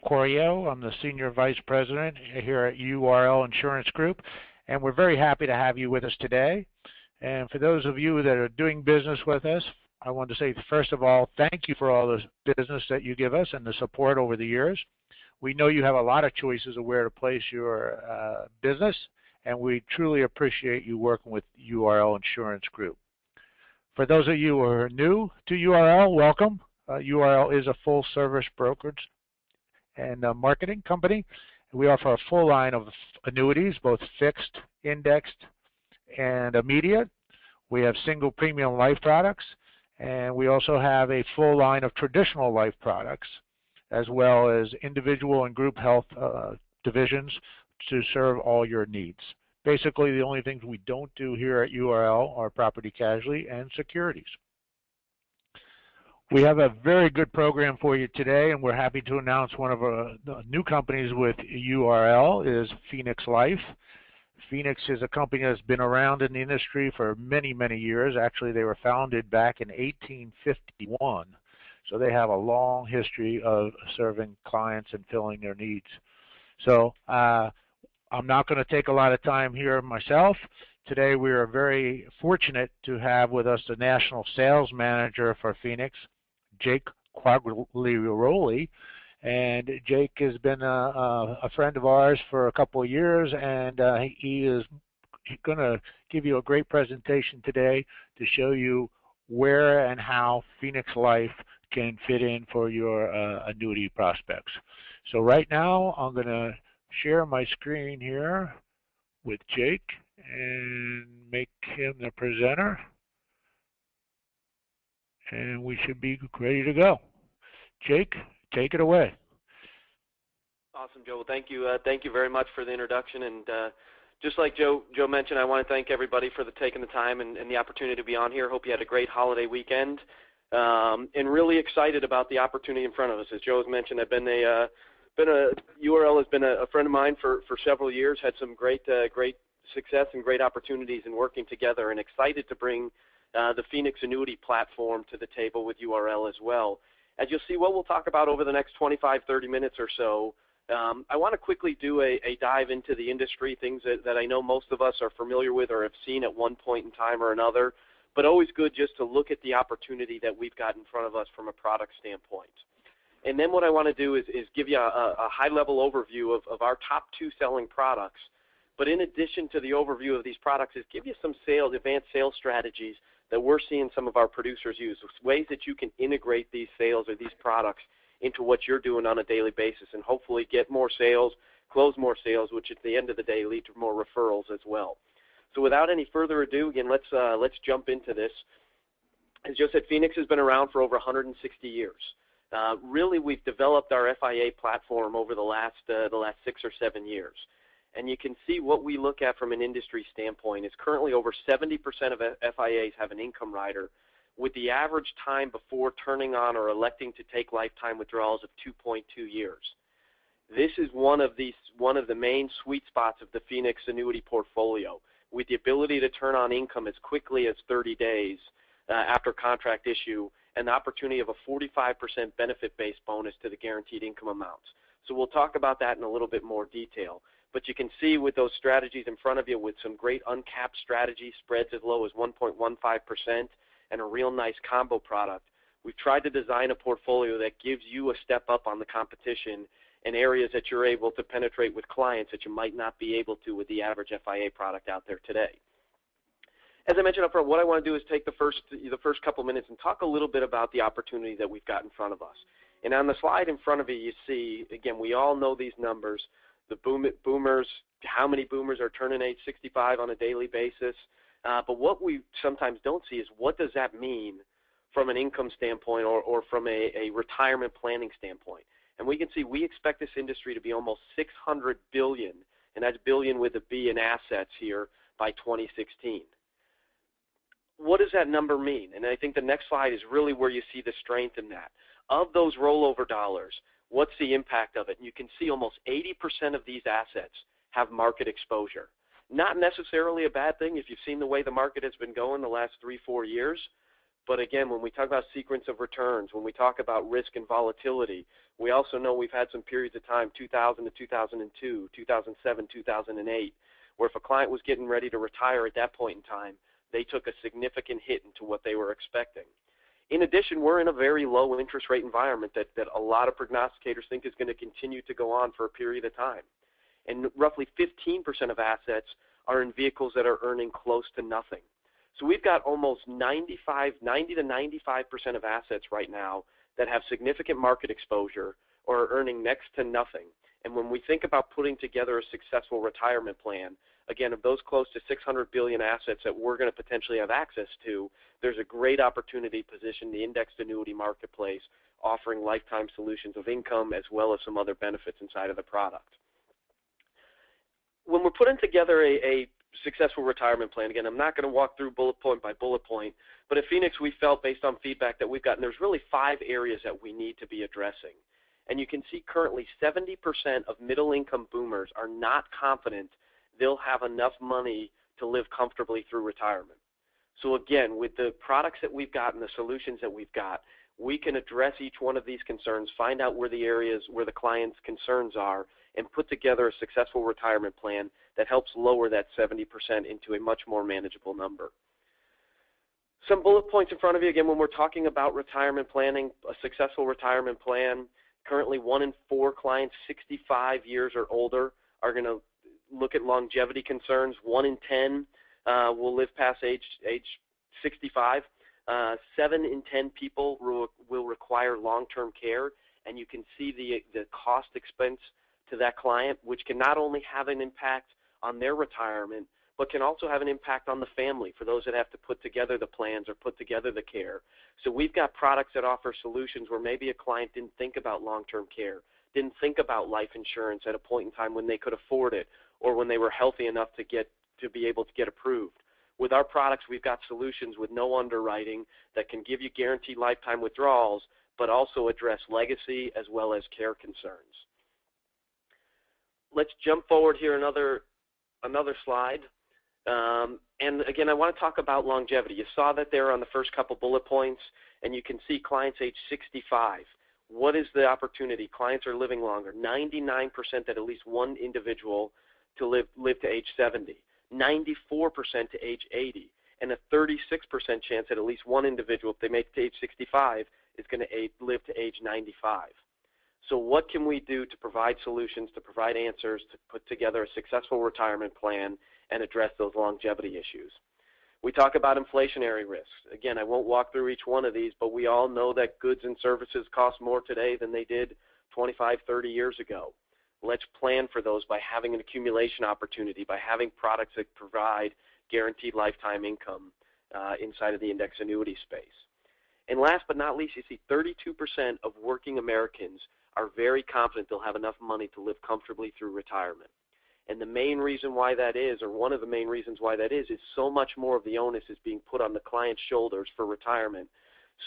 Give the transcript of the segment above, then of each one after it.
Corio. I'm the Senior Vice President here at URL Insurance Group, and we're very happy to have you with us today. And for those of you that are doing business with us, I want to say, first of all, thank you for all the business that you give us and the support over the years. We know you have a lot of choices of where to place your business, and we truly appreciate you working with URL Insurance Group. For those of you who are new to URL, welcome. URL is a full-service brokerage and marketing company. We offer a full line of annuities, both fixed, indexed, and immediate. We have single premium life products, and we also have a full line of traditional life products, as well as individual and group health divisions to serve all your needs. Basically, the only things we don't do here at URL are property casualty and securities. We have a very good program for you today, and we're happy to announce one of our new companies with URL is Phoenix Life. Phoenix is a company that's been around in the industry for many, many years. Actually, they were founded back in 1851, so they have a long history of serving clients and filling their needs. So I'm not going to take a lot of time here myself. Today we are very fortunate to have with us the National Sales Manager for Phoenix, Jake Quagliaroli. And Jake has been a friend of ours for a couple of years, and he is going to give you a great presentation today to show you where and how Phoenix Life can fit in for your annuity prospects. So right now I'm going to share my screen here with Jake and make him the presenter, and we should be ready to go. Jake, take it away. Awesome, Joe. Well, thank you very much for the introduction. And just like Joe mentioned, I want to thank everybody for taking the time and the opportunity to be on here. Hope you had a great holiday weekend, and really excited about the opportunity in front of us. As Joe has mentioned, I've been URL has been a friend of mine for several years. Had some great success and great opportunities in working together, and excited to bring the Phoenix Annuity platform to the table with URL as well. As you'll see, what we'll talk about over the next 25-30 minutes or so, I want to quickly do a dive into the industry, things that I know most of us are familiar with or have seen at one point in time or another, but always good just to look at the opportunity that we've got in front of us from a product standpoint. And then what I want to do is give you a high-level overview of our top 2 selling products. But in addition to the overview of these products, is give you some advanced sales strategies that we're seeing some of our producers use, ways that you can integrate these sales or these products into what you're doing on a daily basis, and hopefully get more sales, close more sales, which at the end of the day lead to more referrals as well. So without any further ado, again, let's jump into this. As Joe said, Phoenix has been around for over 160 years. Really, we've developed our FIA platform over the last 6 or 7 years. And you can see what we look at from an industry standpoint is currently over 70% of FIAs have an income rider, with the average time before turning on or electing to take lifetime withdrawals of 2.2 years. This is one of the main sweet spots of the Phoenix annuity portfolio, with the ability to turn on income as quickly as 30 days after contract issue, and the opportunity of a 45% benefit-based bonus to the guaranteed income amounts. So we'll talk about that in a little bit more detail. But you can see with those strategies in front of you, with some great uncapped strategy spreads as low as 1.15% and a real nice combo product, we've tried to design a portfolio that gives you a step up on the competition in areas that you're able to penetrate with clients that you might not be able to with the average FIA product out there today. As I mentioned up front, what I want to do is take the first couple minutes and talk a little bit about the opportunity that we've got in front of us. And on the slide in front of you, you see, again, we all know these numbers, the boomers, how many boomers are turning age 65 on a daily basis. But what we sometimes don't see is what does that mean from an income standpoint or from a retirement planning standpoint. And we can see we expect this industry to be almost $600 billion, and that's billion with a B, in assets here by 2016. What does that number mean? And I think the next slide is really where you see the strength in that. Of those rollover dollars, what's the impact of it? And you can see almost 80% of these assets have market exposure. Not necessarily a bad thing if you've seen the way the market has been going the last 3-4 years, But again, when we talk about sequence of returns, when we talk about risk and volatility, we also know we've had some periods of time, 2000 to 2002, 2007, 2008, where if a client was getting ready to retire at that point in time, they took a significant hit into what they were expecting. In addition, we're in a very low interest rate environment that a lot of prognosticators think is going to continue to go on for a period of time. And roughly 15% of assets are in vehicles that are earning close to nothing. So we've got almost 90 to 95% of assets right now that have significant market exposure or are earning next to nothing. And when we think about putting together a successful retirement plan, again, of those close to 600 billion assets that we're going to potentially have access to, there's a great opportunity to position the indexed annuity marketplace, offering lifetime solutions of income as well as some other benefits inside of the product. When we're putting together a successful retirement plan, again, I'm not going to walk through bullet point by bullet point, but at Phoenix we felt, based on feedback that we've gotten, there's really 5 areas that we need to be addressing. And you can see currently 70% of middle-income boomers are not confident they'll have enough money to live comfortably through retirement. So again, with the products that we've got and the solutions that we've got, we can address each one of these concerns, find out where the areas where the client's concerns are, and put together a successful retirement plan that helps lower that 70% into a much more manageable number. Some bullet points in front of you. Again, when we're talking about retirement planning, a successful retirement plan, currently 1 in 4 clients 65 years or older are going to look at longevity concerns. 1 in 10 will live past age 65. 7 in 10 people will require long-term care, and you can see the cost expense to that client, which can not only have an impact on their retirement, but can also have an impact on the family for those that have to put together the plans or put together the care. So we've got products that offer solutions where maybe a client didn't think about long-term care, didn't think about life insurance at a point in time when they could afford it or when they were healthy enough to be able to get approved. With our products, we've got solutions with no underwriting that can give you guaranteed lifetime withdrawals, but also address legacy as well as care concerns. Let's jump forward here another slide. And again, I want to talk about longevity. You saw that there on the first couple bullet points, and you can see clients age 65. What is the opportunity? Clients are living longer. 99% that at least one individual to live to age 70. 94% to age 80, and a 36% chance that at least one individual, if they make it to age 65, is going to live to age 95. So what can we do to provide solutions, to provide answers, to put together a successful retirement plan and address those longevity issues? We talk about inflationary risks. Again, I won't walk through each one of these, but we all know that goods and services cost more today than they did 25, 30 years ago. Let's plan for those by having an accumulation opportunity, by having products that provide guaranteed lifetime income inside of the index annuity space. And last but not least, you see 32% of working Americans are very confident they'll have enough money to live comfortably through retirement. And the main reason why that is, or one of the main reasons why that is so much more of the onus is being put on the client's shoulders for retirement,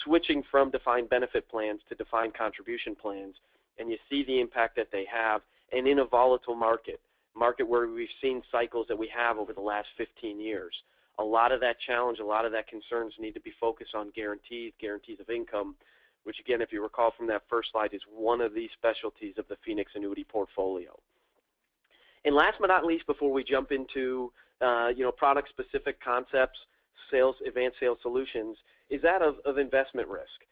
switching from defined benefit plans to defined contribution plans, and you see the impact that they have. And in a volatile market where we've seen cycles that we have over the last 15 years, a lot of that challenge, a lot of that concerns need to be focused on guarantees of income, which again, if you recall from that first slide, is one of the specialties of the Phoenix annuity portfolio. And last but not least, before we jump into product-specific concepts, advanced sales solutions, is that of investment risk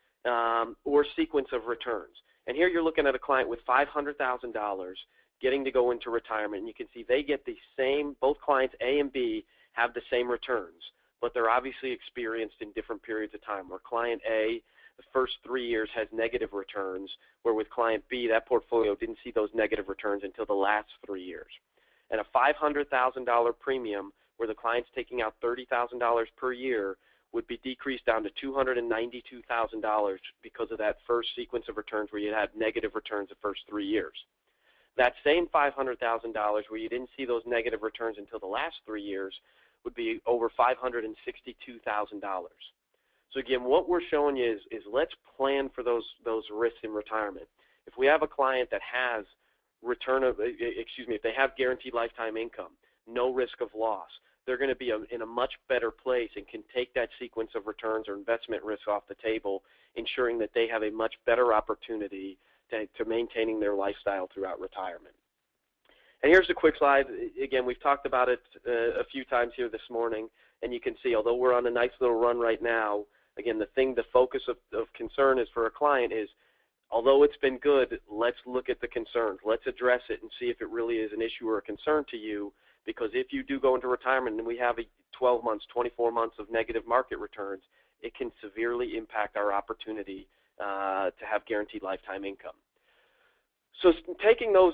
or sequence of returns. And here you're looking at a client with $500,000 getting to go into retirement, and you can see they get the same, both clients A and B have the same returns, but they're obviously experienced in different periods of time, where client A, the first 3 years has negative returns, where with client B, that portfolio didn't see those negative returns until the last 3 years. And a $500,000 premium where the client's taking out $30,000 per year would be decreased down to $292,000 because of that first sequence of returns where you had negative returns the first 3 years. That same $500,000 where you didn't see those negative returns until the last 3 years would be over $562,000. So again, what we're showing you is let's plan for those risks in retirement. If we have a client that has if they have guaranteed lifetime income, no risk of loss, they're going to be in a much better place and can take that sequence of returns or investment risk off the table, ensuring that they have a much better opportunity to maintaining their lifestyle throughout retirement. And here's a quick slide. Again, we've talked about it a few times here this morning, and you can see, although we're on a nice little run right now, again, the focus of concern is for a client is, although it's been good, let's look at the concerns. Let's address it and see if it really is an issue or a concern to you, because if you do go into retirement and we have 12 months, 24 months of negative market returns, it can severely impact our opportunity to have guaranteed lifetime income. So taking those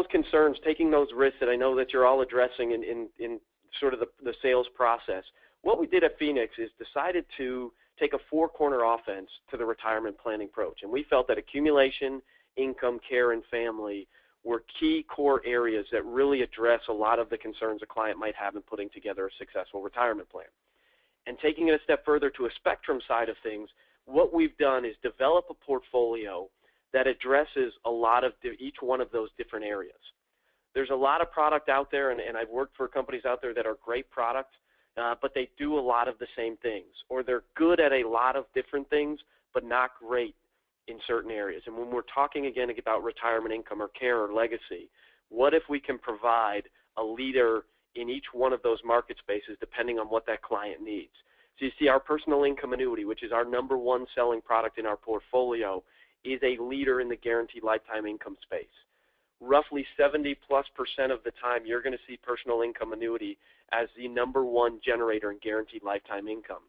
concerns, taking those risks that I know that you're all addressing in sort of the sales process, what we did at Phoenix is decided to take a four-corner offense to the retirement planning approach. And we felt that accumulation, income, care, and family were key core areas that really address a lot of the concerns a client might have in putting together a successful retirement plan. And taking it a step further to a spectrum side of things, what we've done is develop a portfolio that addresses a lot of each one of those different areas. There's a lot of product out there, and I've worked for companies out there that are great product, but they do a lot of the same things, or they're good at a lot of different things, but not great in certain areas. And when we're talking again about retirement income or care or legacy, what if we can provide a leader in each one of those market spaces depending on what that client needs? So you see, our personal income annuity, which is our #1 selling product in our portfolio, is a leader in the guaranteed lifetime income space. Roughly 70+% of the time, you're going to see personal income annuity as the #1 generator in guaranteed lifetime income.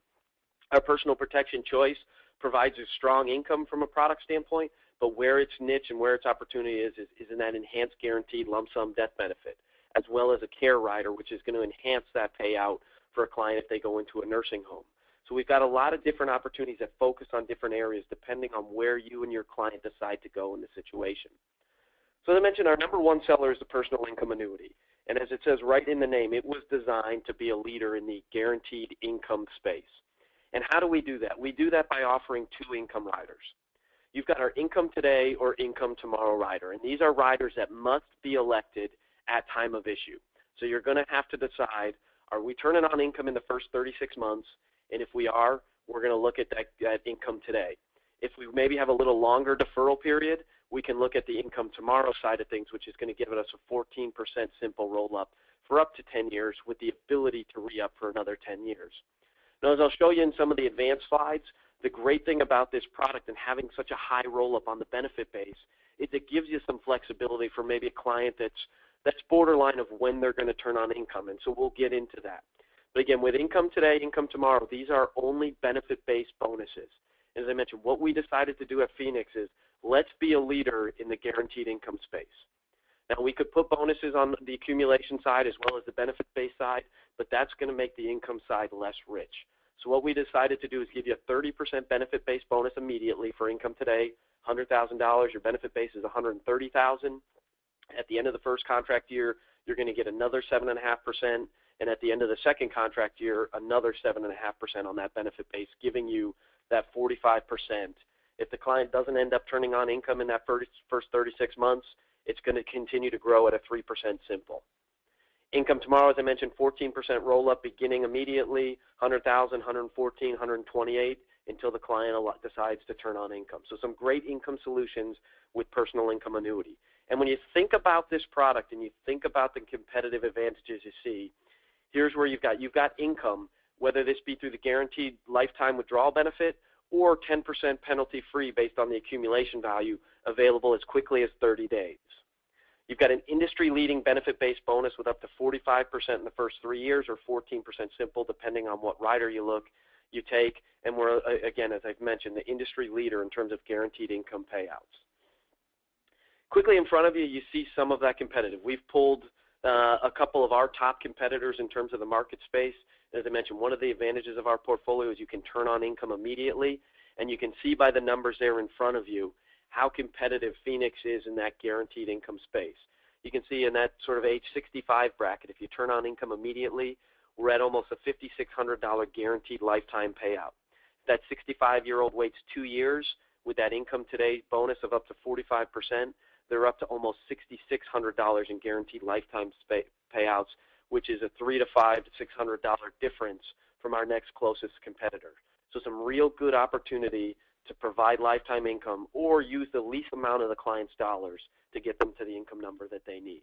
Our personal protection choice provides a strong income from a product standpoint, but where its niche and where its opportunity is in that enhanced guaranteed lump sum death benefit, as well as a care rider, which is going to enhance that payout for a client if they go into a nursing home. So we've got a lot of different opportunities that focus on different areas depending on where you and your client decide to go in the situation. So as I mentioned, our #1 seller is the personal income annuity. And as it says right in the name, it was designed to be a leader in the guaranteed income space. And how do we do that? We do that by offering 2 income riders. You've got our income today or income tomorrow rider. And these are riders that must be elected at time of issue. So you're going to have to decide, are we turning on income in the first 36 months? And if we are, we're going to look at that income today. If we maybe have a little longer deferral period, we can look at the income tomorrow side of things, which is going to give us a 14% simple roll-up for up to 10 years with the ability to re-up for another 10 years. Now, as I'll show you in some of the advanced slides, the great thing about this product and having such a high roll-up on the benefit base is it gives you some flexibility for maybe a client that's borderline of when they're going to turn on income, and so we'll get into that. But again, with income today, income tomorrow, these are only benefit-based bonuses. As I mentioned, what we decided to do at Phoenix is let's be a leader in the guaranteed income space. Now, we could put bonuses on the accumulation side as well as the benefit-based side, but that's going to make the income side less rich. So what we decided to do is give you a 30% benefit-based bonus immediately for income today, $100,000. Your benefit base is $130,000. At the end of the first contract year, you're going to get another 7.5%, and at the end of the second contract year, another 7.5% on that benefit base, giving you that 45%. If the client doesn't end up turning on income in that first 36 months, it's going to continue to grow at a 3% simple. Income tomorrow, as I mentioned, 14% roll-up beginning immediately, $100,000, $114,000, $128,000 until the client decides to turn on income. So some great income solutions with personal income annuity. And when you think about this product and you think about the competitive advantages you see, here's where you've got income, whether this be through the guaranteed lifetime withdrawal benefit or 10% penalty-free based on the accumulation value, available as quickly as 30 days. You've got an industry-leading benefit-based bonus with up to 45% in the first 3 years or 14% simple, depending on what rider you take. And we're, again, as I've mentioned, the industry leader in terms of guaranteed income payouts. Quickly in front of you, you see some of that competitive. We've pulled a couple of our top competitors in terms of the market space. As I mentioned, one of the advantages of our portfolio is you can turn on income immediately, and you can see by the numbers there in front of you how competitive Phoenix is in that guaranteed income space. You can see in that sort of age 65 bracket, if you turn on income immediately, we're at almost a $5,600 guaranteed lifetime payout. If that 65-year-old waits 2 years with that income today bonus of up to 45%, they're up to almost $6,600 in guaranteed lifetime payouts which is a $300 to $500 to $600 difference from our next closest competitor. So some real good opportunity to provide lifetime income or use the least amount of the client's dollars to get them to the income number that they need.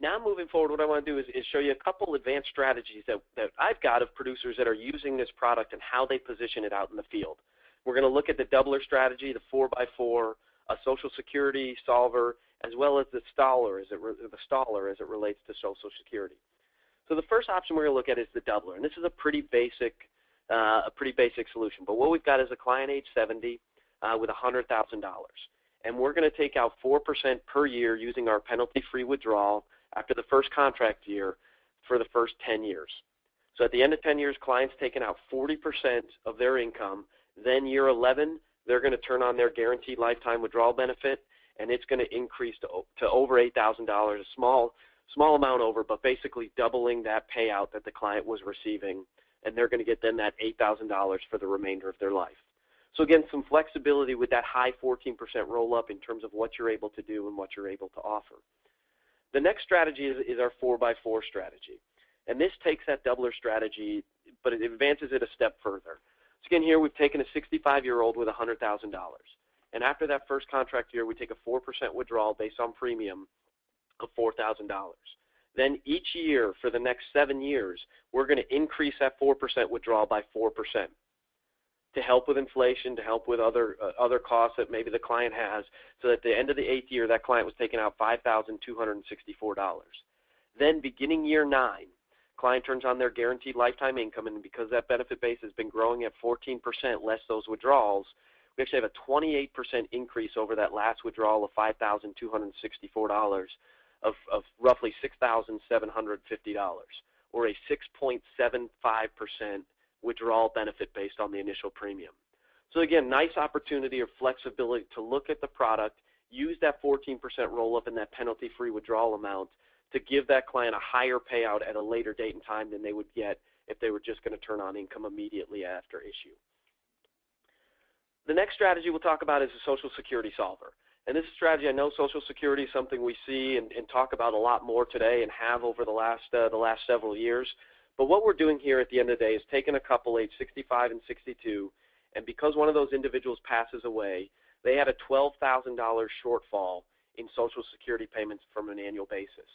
Now moving forward, what I want to do is show you a couple advanced strategies that I've got of producers that are using this product and how they position it out in the field. We're going to look at the doubler strategy, the 4x4, a Social Security solver, as well as the staller as it relates to Social Security. So the first option we're going to look at is the doubler, and this is a pretty basic solution. But what we've got is a client age 70 with $100,000, and we're going to take out 4% per year using our penalty-free withdrawal after the first contract year for the first 10 years. So at the end of 10 years, clients taking out 40% of their income. Then year 11, they're going to turn on their guaranteed lifetime withdrawal benefit, and it's going to increase to over $8,000, a small amount over, but basically doubling that payout that the client was receiving, and they're going to get then that $8,000 for the remainder of their life. So again, some flexibility with that high 14% roll-up in terms of what you're able to do and what you're able to offer. The next strategy is our 4x4 strategy. And this takes that doubler strategy, but it advances it a step further. So again, here we've taken a 65-year-old with $100,000. And after that first contract year, we take a 4% withdrawal based on premium of $4,000. Then each year for the next 7 years, we're going to increase that 4% withdrawal by 4% to help with inflation, to help with other costs that maybe the client has, so that at the end of the 8th year, that client was taking out $5,264. Then beginning year 9, client turns on their guaranteed lifetime income, and because that benefit base has been growing at 14% less those withdrawals, we actually have a 28% increase over that last withdrawal of $5,264 of roughly $6,750, or a 6.75% withdrawal benefit based on the initial premium. So again, nice opportunity or flexibility to look at the product, use that 14% roll-up and that penalty-free withdrawal amount to give that client a higher payout at a later date and time than they would get if they were just going to turn on income immediately after issue. The next strategy we'll talk about is the Social Security solver. And this strategy, I know Social Security is something we see and talk about a lot more today and have over the last several years. But what we're doing here at the end of the day is taking a couple age 65 and 62, and because one of those individuals passes away, they had a $12,000 shortfall in Social Security payments from an annual basis.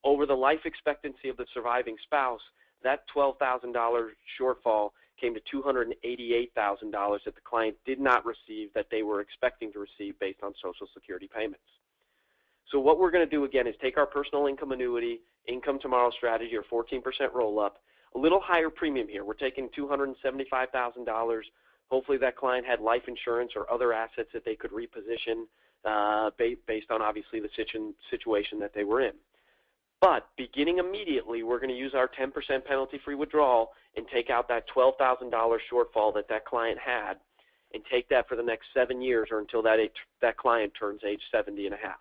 Over the life expectancy of the surviving spouse, that $12,000 shortfall came to $288,000 that the client did not receive that they were expecting to receive based on Social Security payments. So what we're going to do again is take our personal income annuity, income tomorrow strategy, or 14% roll-up, a little higher premium here. We're taking $275,000. Hopefully that client had life insurance or other assets that they could reposition based on obviously the situation that they were in. But beginning immediately, we're going to use our 10% penalty-free withdrawal and take out that $12,000 shortfall that client had and take that for the next 7 years or until that client turns age 70 and a half.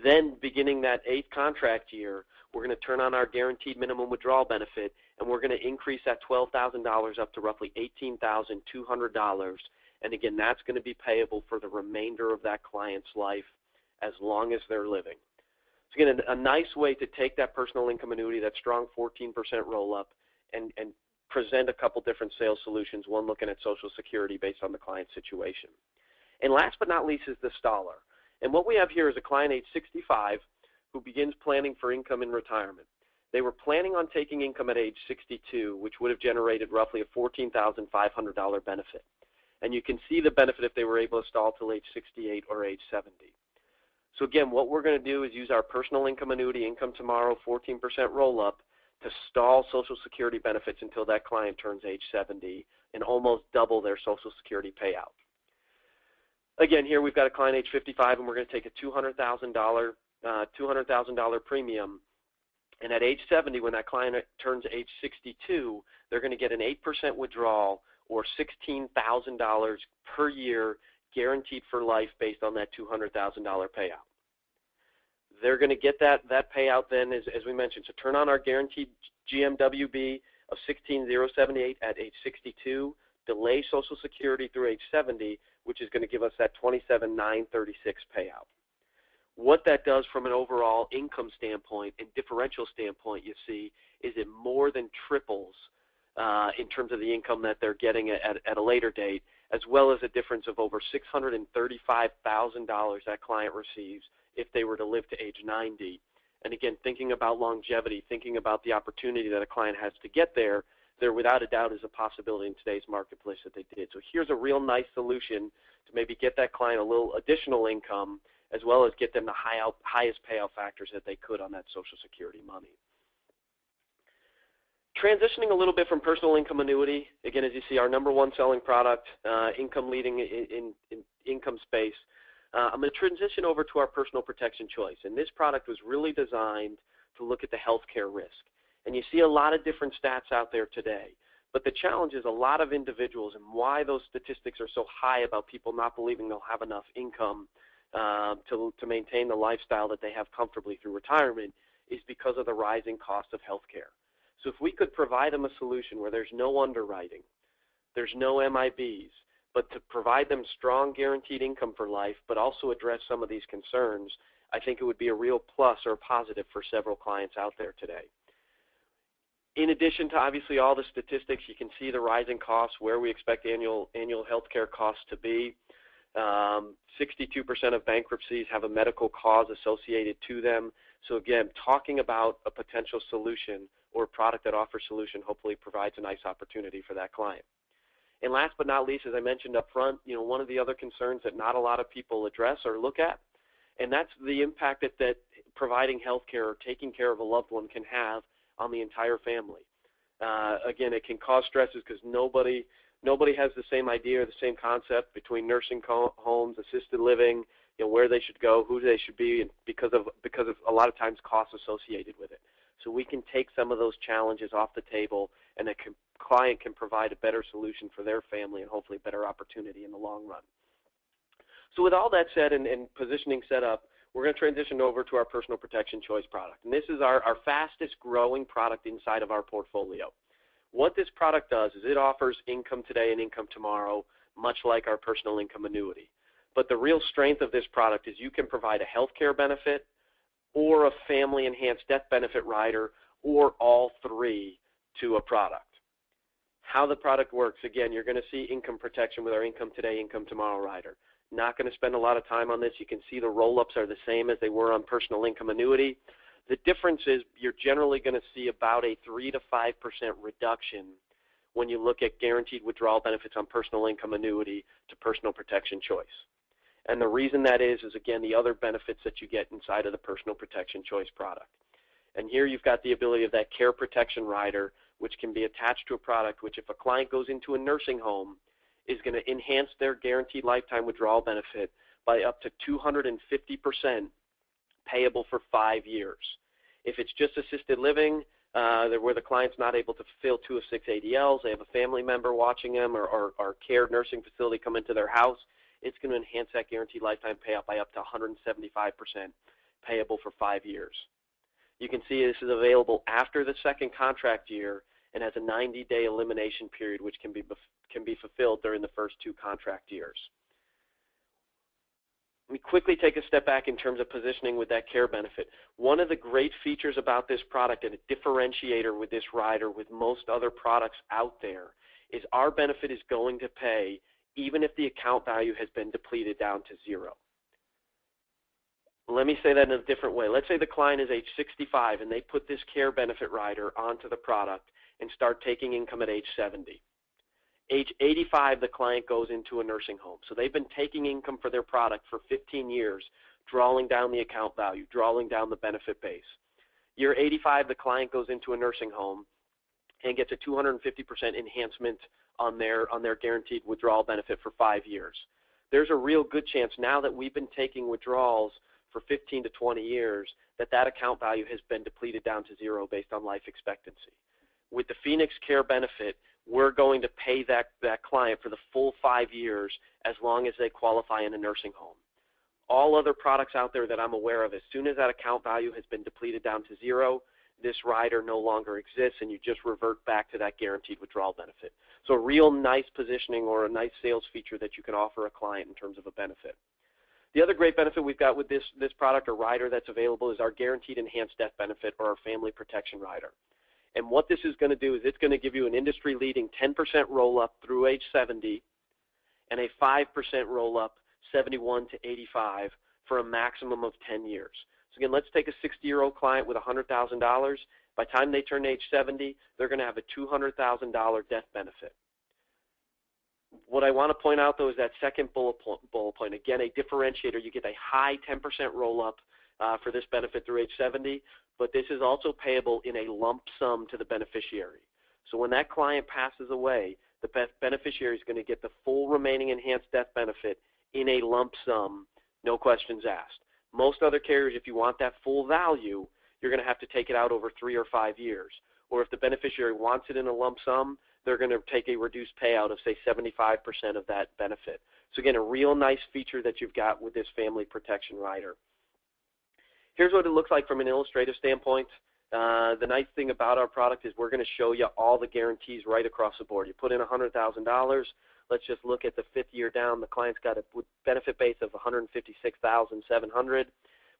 Then beginning that 8th contract year, we're going to turn on our guaranteed minimum withdrawal benefit, and we're going to increase that $12,000 up to roughly $18,200. And again, that's going to be payable for the remainder of that client's life as long as they're living. So again, a nice way to take that personal income annuity, that strong 14% roll-up, and present a couple different sales solutions, one looking at Social Security based on the client's situation. And last but not least is the staller. And what we have here is a client age 65 who begins planning for income in retirement. They were planning on taking income at age 62, which would have generated roughly a $14,500 benefit. And you can see the benefit if they were able to stall till age 68 or age 70. So again, what we're going to do is use our personal income annuity, income tomorrow, 14% roll-up to stall Social Security benefits until that client turns age 70 and almost double their Social Security payout. Again, here we've got a client age 55, and we're going to take a $200,000 premium. And at age 70, when that client turns age 62, they're going to get an 8% withdrawal or $16,000 per year guaranteed for life based on that $200,000 payout. They're going to get that payout then, as we mentioned, to turn on our guaranteed GMWB of $16,078 at age 62, delay Social Security through age 70, which is going to give us that $27,936 payout. What that does from an overall income standpoint and differential standpoint, you see, is it more than triples in terms of the income that they're getting at a later date, as well as a difference of over $635,000 that client receives if they were to live to age 90. And again, thinking about longevity, thinking about the opportunity that a client has to get there, there without a doubt is a possibility in today's marketplace that they did. So here's a real nice solution to maybe get that client a little additional income, as well as get them the highest payout factors that they could on that Social Security money. Transitioning a little bit from personal income annuity, again, as you see, our #1 selling product, income leading in income space. I'm going to transition over to our personal protection choice. And this product was really designed to look at the healthcare risk. And you see a lot of different stats out there today. But the challenge is a lot of individuals, and why those statistics are so high about people not believing they'll have enough income to maintain the lifestyle that they have comfortably through retirement, is because of the rising cost of healthcare. So if we could provide them a solution where there's no underwriting, there's no MIBs, but to provide them strong guaranteed income for life, but also address some of these concerns, I think it would be a real plus or a positive for several clients out there today. In addition to obviously all the statistics, you can see the rising costs, where we expect annual healthcare costs to be. 62% of bankruptcies have a medical cause associated to them. So again, talking about a potential solution or a product that offers solution hopefully provides a nice opportunity for that client. And last but not least, as I mentioned up front, one of the other concerns that not a lot of people address or look at, and that's the impact that providing health care or taking care of a loved one can have on the entire family. Again, it can cause stresses because nobody has the same idea or the same concept between nursing homes, assisted living, where they should go, who they should be, and because of a lot of times costs associated with it. So we can take some of those challenges off the table, and the client can provide a better solution for their family and hopefully better opportunity in the long run. So with all that said and positioning set up, we're going to transition over to our personal protection choice product. And this is our fastest growing product inside of our portfolio. What this product does is it offers income today and income tomorrow, much like our personal income annuity. But the real strength of this product is you can provide a health care benefit or a family enhanced death benefit rider, or all three to a product. How the product works, again, you're going to see income protection with our income today, income tomorrow rider. Not going to spend a lot of time on this. You can see the roll-ups are the same as they were on personal income annuity. The difference is you're generally going to see about a 3 to 5% reduction when you look at guaranteed withdrawal benefits on personal income annuity to personal protection choice. And the reason that is again, the other benefits that you get inside of the personal protection choice product. And here you've got the ability of that care protection rider, which can be attached to a product, which if a client goes into a nursing home, is going to enhance their guaranteed lifetime withdrawal benefit by up to 250%, payable for 5 years. If it's just assisted living, where the client's not able to fulfill 2 of 6 ADLs, they have a family member watching them or care nursing facility come into their house, it's going to enhance that guaranteed lifetime payout by up to 175%, payable for 5 years. You can see this is available after the second contract year and has a 90-day elimination period, which can be fulfilled during the first 2 contract years. Let me quickly take a step back in terms of positioning with that care benefit. One of the great features about this product and a differentiator with this rider with most other products out there is our benefit is going to pay even if the account value has been depleted down to 0. Let me say that in a different way. Let's say the client is age 65 and they put this care benefit rider onto the product and start taking income at age 70. Age 85, the client goes into a nursing home. So they've been taking income for their product for 15 years, drawing down the account value, drawing down the benefit base. Year 85, the client goes into a nursing home and gets a 250% enhancement on their guaranteed withdrawal benefit for 5 years. There's a real good chance now that we've been taking withdrawals for 15 to 20 years that account value has been depleted down to 0 based on life expectancy. With the Phoenix Care benefit, we're going to pay that client for the full 5 years as long as they qualify in a nursing home. All other products out there that I'm aware of, as soon as that account value has been depleted down to 0, this rider no longer exists and you just revert back to that guaranteed withdrawal benefit. So a real nice positioning or a nice sales feature that you can offer a client in terms of a benefit. The other great benefit we've got with this product or rider that's available is our guaranteed enhanced death benefit, or our family protection rider. And what this is going to do is it's going to give you an industry-leading 10% roll-up through age 70 and a 5% roll-up 71 to 85 for a maximum of 10 years. So again, let's take a 60-year-old client with $100,000. By the time they turn age 70, they're going to have a $200,000 death benefit. What I want to point out, though, is that second bullet point. Again, a differentiator. You get a high 10% roll-up for this benefit through age 70, but this is also payable in a lump sum to the beneficiary. So when that client passes away, the beneficiary is going to get the full remaining enhanced death benefit in a lump sum, no questions asked. Most other carriers, if you want that full value, you're going to have to take it out over 3 or 5 years. Or if the beneficiary wants it in a lump sum, they're going to take a reduced payout of, say, 75% of that benefit. So again, a real nice feature that you've got with this family protection rider. Here's what it looks like from an illustrative standpoint. The nice thing about our product is we're going to show you all the guarantees right across the board. You put in $100,000. Let's just look at the 5th year down. The client's got a benefit base of $156,700,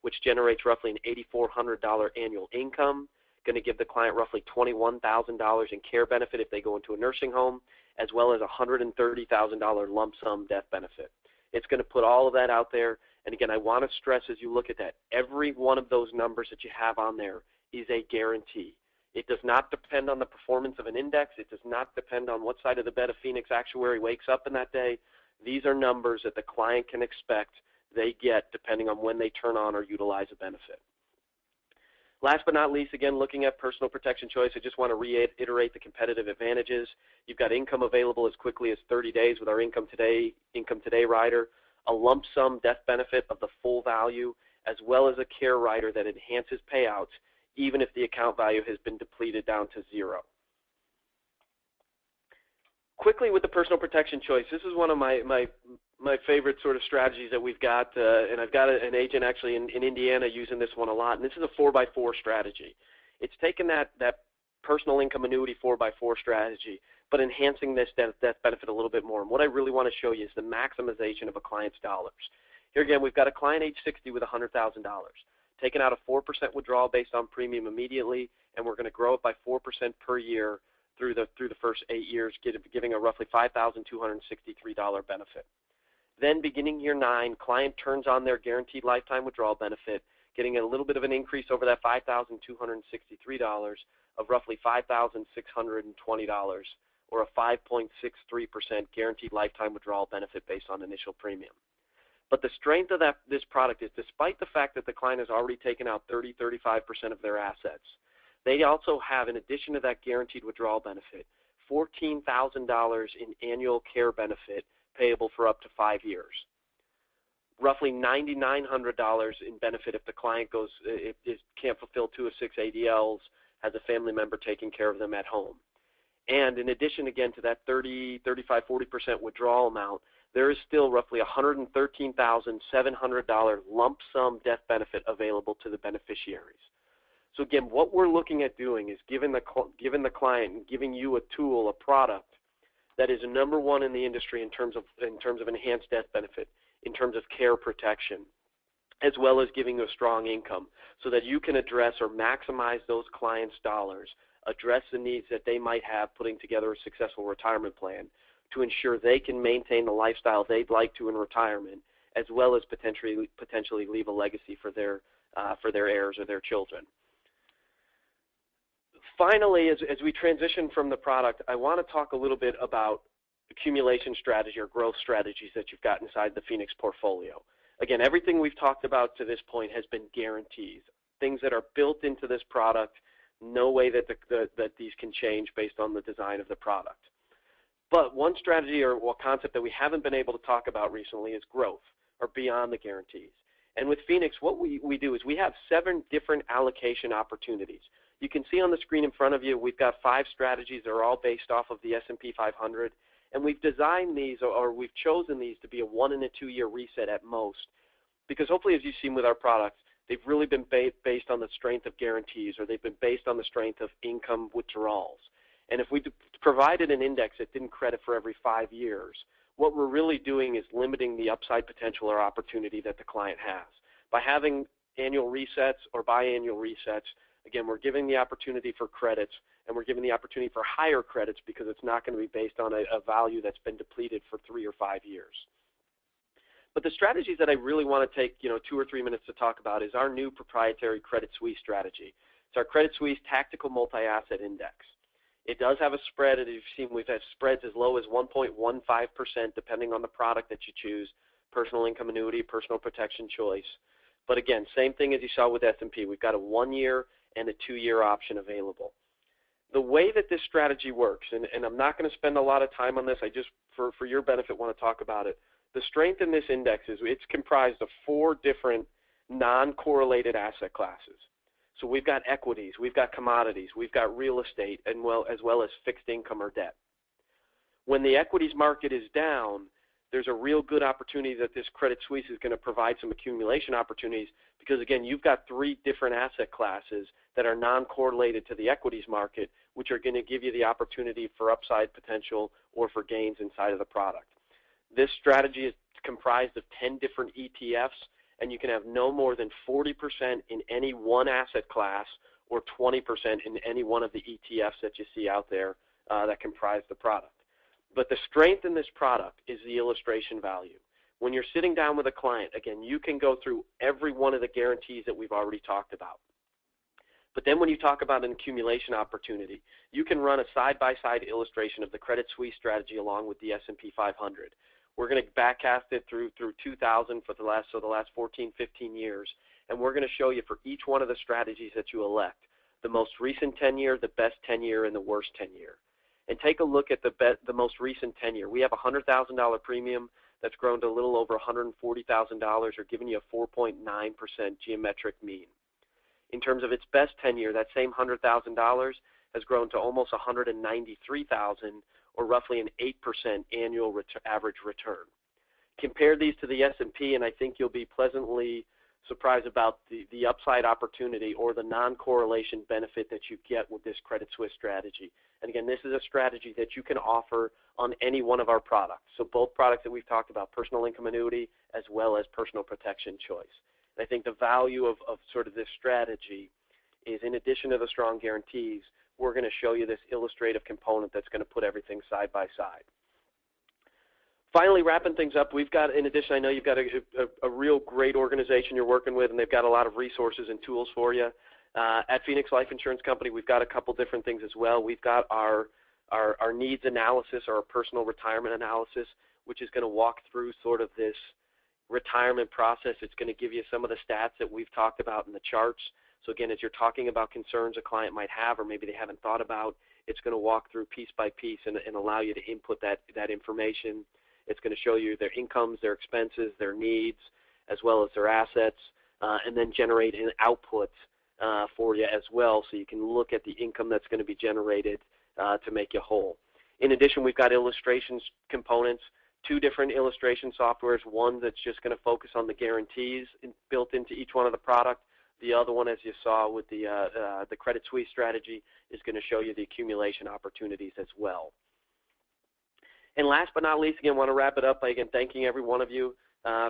which generates roughly an $8,400 annual income. Going to give the client roughly $21,000 in care benefit if they go into a nursing home, as well as a $130,000 lump sum death benefit. It's going to put all of that out there. And again, I want to stress as you look at that, every one of those numbers that you have on there is a guarantee. It does not depend on the performance of an index. It does not depend on what side of the bed a Phoenix actuary wakes up in that day. These are numbers that the client can expect they get depending on when they turn on or utilize a benefit. Last but not least, again, looking at personal protection choice, I just want to reiterate the competitive advantages. You've got income available as quickly as 30 days with our Income Today rider, a lump sum death benefit of the full value, as well as a care rider that enhances payouts even if the account value has been depleted down to 0. Quickly with the personal protection choice, this is one of my favorite sort of strategies that we've got, and I've got an agent actually in Indiana using this one a lot, and this is a 4x4 strategy. It's taken that personal income annuity 4x4 strategy, but enhancing this death benefit a little bit more. And what I really want to show you is the maximization of a client's dollars. Here again, we've got a client age 60 with $100,000, taking out a 4% withdrawal based on premium immediately, and we're going to grow it by 4% per year through the first 8 years, giving a roughly $5,263 benefit. Then beginning year 9, client turns on their guaranteed lifetime withdrawal benefit, getting a little bit of an increase over that $5,263 of roughly $5,620, or a 5.63% guaranteed lifetime withdrawal benefit based on initial premium. But the strength of this product is, despite the fact that the client has already taken out 30-35% of their assets, they also have, in addition to that guaranteed withdrawal benefit, $14,000 in annual care benefit payable for up to 5 years. Roughly $9,900 in benefit if the client can't fulfill 2 of 6 ADLs, has a family member taking care of them at home. And in addition, again, to that 30, 35, 40% withdrawal amount, there is still roughly $113,700 lump sum death benefit available to the beneficiaries. So again, what we're looking at doing is giving the client and giving you a tool, a product that is number one in the industry in terms of enhanced death benefit, in terms of care protection, as well as giving you a strong income so that you can address or maximize those clients' dollars, address the needs that they might have putting together a successful retirement plan to ensure they can maintain the lifestyle they'd like to in retirement, as well as potentially leave a legacy for their heirs or their children. Finally, as we transition from the product, I want to talk a little bit about accumulation strategy or growth strategies that you've got inside the Phoenix portfolio. Again, everything we've talked about to this point has been guarantees, things that are built into this product, no way that these can change based on the design of the product. But one strategy or concept that we haven't been able to talk about recently is growth, or beyond the guarantees. And with Phoenix, what we do is we have 7 different allocation opportunities. You can see on the screen in front of you, we've got 5 strategies that are all based off of the S&P 500. And we've designed these, or we've chosen these to be a 1 and a 2 year reset at most, because hopefully, as you've seen with our products, they've really been based on the strength of guarantees, or they've been based on the strength of income withdrawals. And if we provided an index that didn't credit for every 5 years, what we're really doing is limiting the upside potential or opportunity that the client has. By having annual resets or biannual resets, again, we're giving the opportunity for credits, and we're giving the opportunity for higher credits because it's not going to be based on a value that's been depleted for 3 or 5 years. But the strategies that I really want to take 2 or 3 minutes to talk about is our new proprietary Credit Suisse strategy. It's our Credit Suisse Tactical Multi-Asset Index. It does have a spread, and you've seen we've had spreads as low as 1.15% depending on the product that you choose, personal income annuity, personal protection choice. But again, same thing as you saw with S&P. We've got a 1-year and a 2-year option available. The way that this strategy works, and I'm not going to spend a lot of time on this, I just, for your benefit, want to talk about it. The strength in this index is it's comprised of 4 different non-correlated asset classes. So we've got equities, we've got commodities, we've got real estate, and as well as fixed income or debt. When the equities market is down, there's a real good opportunity that this Credit Suisse is going to provide some accumulation opportunities because, again, you've got 3 different asset classes that are non-correlated to the equities market, which are going to give you the opportunity for upside potential or for gains inside of the product. This strategy is comprised of 10 different ETFs, and you can have no more than 40% in any one asset class or 20% in any one of the ETFs that you see out there that comprise the product. But the strength in this product is the illustration value. When you're sitting down with a client, again, you can go through every one of the guarantees that we've already talked about. But then when you talk about an accumulation opportunity, you can run a side-by-side illustration of the Credit Suisse strategy along with the S&P 500. We're going to backcast it through 2000 for the last 14, 15 years, and we're going to show you for each one of the strategies that you elect, the most recent 10-year, the best 10-year, and the worst 10-year. And take a look at the most recent 10-year. We have a $100,000 premium that's grown to a little over $140,000 or giving you a 4.9% geometric mean. In terms of its best 10-year, that same $100,000 has grown to almost $193,000 or roughly an 8% annual average return. Compare these to the S&P, and I think you'll be pleasantly surprised about the upside opportunity or the non-correlation benefit that you get with this Credit Suisse strategy. And again, this is a strategy that you can offer on any one of our products. So both products that we've talked about, personal income annuity as well as personal protection choice. And I think the value of sort of this strategy is, in addition to the strong guarantees, we're going to show you this illustrative component that's going to put everything side by side. Finally, wrapping things up, we've got, in addition, I know you've got a real great organization you're working with, and they've got a lot of resources and tools for you. At Phoenix Life Insurance Company, we've got a couple different things as well. We've got our needs analysis or our personal retirement analysis, which is going to walk through sort of this retirement process. It's going to give you some of the stats that we've talked about in the charts. So again, as you're talking about concerns a client might have or maybe they haven't thought about, it's going to walk through piece by piece and allow you to input that information. It's going to show you their incomes, their expenses, their needs, as well as their assets, and then generate an output for you as well, so you can look at the income that's going to be generated to make you whole. In addition, we've got illustrations components, 2 different illustration softwares, one that's just going to focus on the guarantees built into each one of the products. The other one, as you saw with the Credit Suisse strategy, is going to show you the accumulation opportunities as well. And last but not least, again, I want to wrap it up by, again, thanking every one of you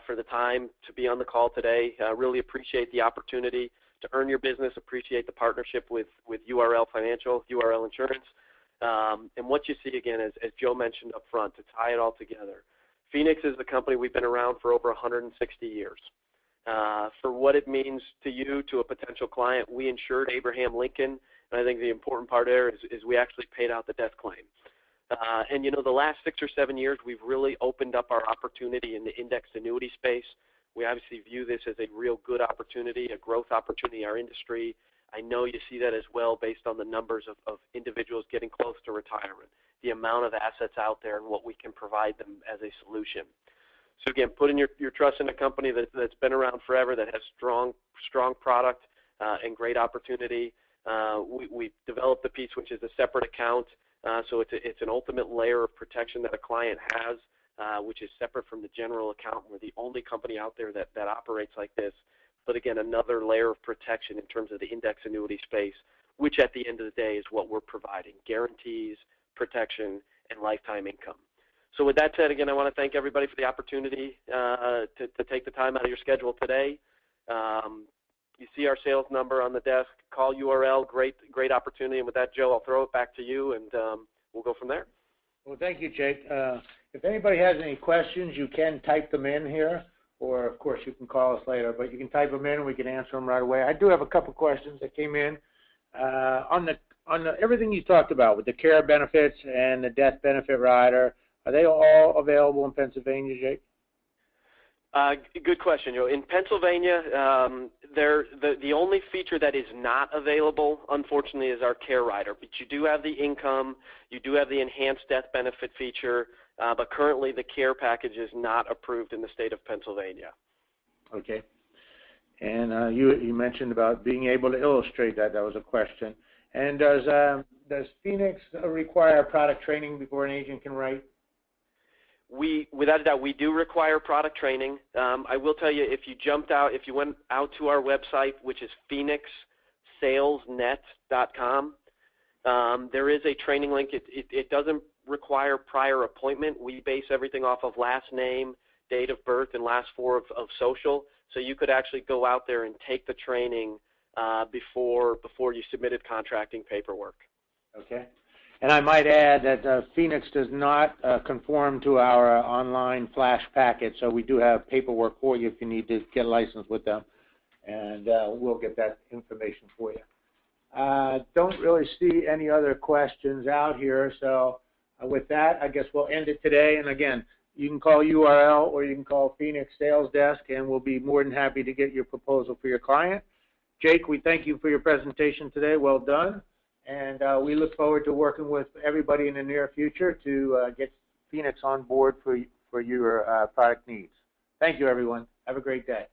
for the time to be on the call today. Really appreciate the opportunity to earn your business, appreciate the partnership with URL Financial, URL Insurance. And what you see, again, as Joe mentioned up front, to tie it all together, Phoenix is the company we've been around for over 160 years. For what it means to you, to a potential client, we insured Abraham Lincoln, and I think the important part there is we actually paid out the death claim. And, you know, the last 6 or 7 years, we've really opened up our opportunity in the indexed annuity space. We obviously view this as a real good opportunity, a growth opportunity in our industry. I know you see that as well based on the numbers of individuals getting close to retirement, the amount of assets out there and what we can provide them as a solution. So again, putting your trust in a company that's been around forever, that has strong product and great opportunity. We developed a piece which is a separate account, so it's an ultimate layer of protection that a client has, which is separate from the general account. We're the only company out there that operates like this. But again, another layer of protection in terms of the index annuity space, which at the end of the day is what we're providing: guarantees, protection, and lifetime income. So with that said, again, I want to thank everybody for the opportunity to take the time out of your schedule today. You see our sales number on the desk. Call URL. Great opportunity. And with that, Joe, I'll throw it back to you, and we'll go from there. Well, thank you, Jake. If anybody has any questions, you can type them in here, or of course you can call us later. But you can type them in, and we can answer them right away. I do have a couple questions that came in on everything you talked about with the care benefits and the death benefit rider. Are they all available in Pennsylvania, Jake? Good question, Joe. In Pennsylvania, the only feature that is not available, unfortunately, is our care rider. But you do have the income, you do have the enhanced death benefit feature, but currently the care package is not approved in the state of Pennsylvania. Okay. And you mentioned about being able to illustrate that. That was a question. And does Phoenix require product training before an agent can write? Without a doubt, we do require product training. I will tell you, if you went out to our website, which is phoenixsalesnet.com, there is a training link. It doesn't require prior appointment. We base everything off of last name, date of birth, and last four of social. So you could actually go out there and take the training before you submitted contracting paperwork. Okay. And I might add that Phoenix does not conform to our online flash packet, so we do have paperwork for you if you need to get licensed with them, and we'll get that information for you. Don't really see any other questions out here, so with that, I guess we'll end it today. And again, you can call URL or you can call Phoenix Sales Desk, and we'll be more than happy to get your proposal for your client. Jake, we thank you for your presentation today. Well done. And we look forward to working with everybody in the near future to get Phoenix on board for your product needs. Thank you, everyone. Have a great day.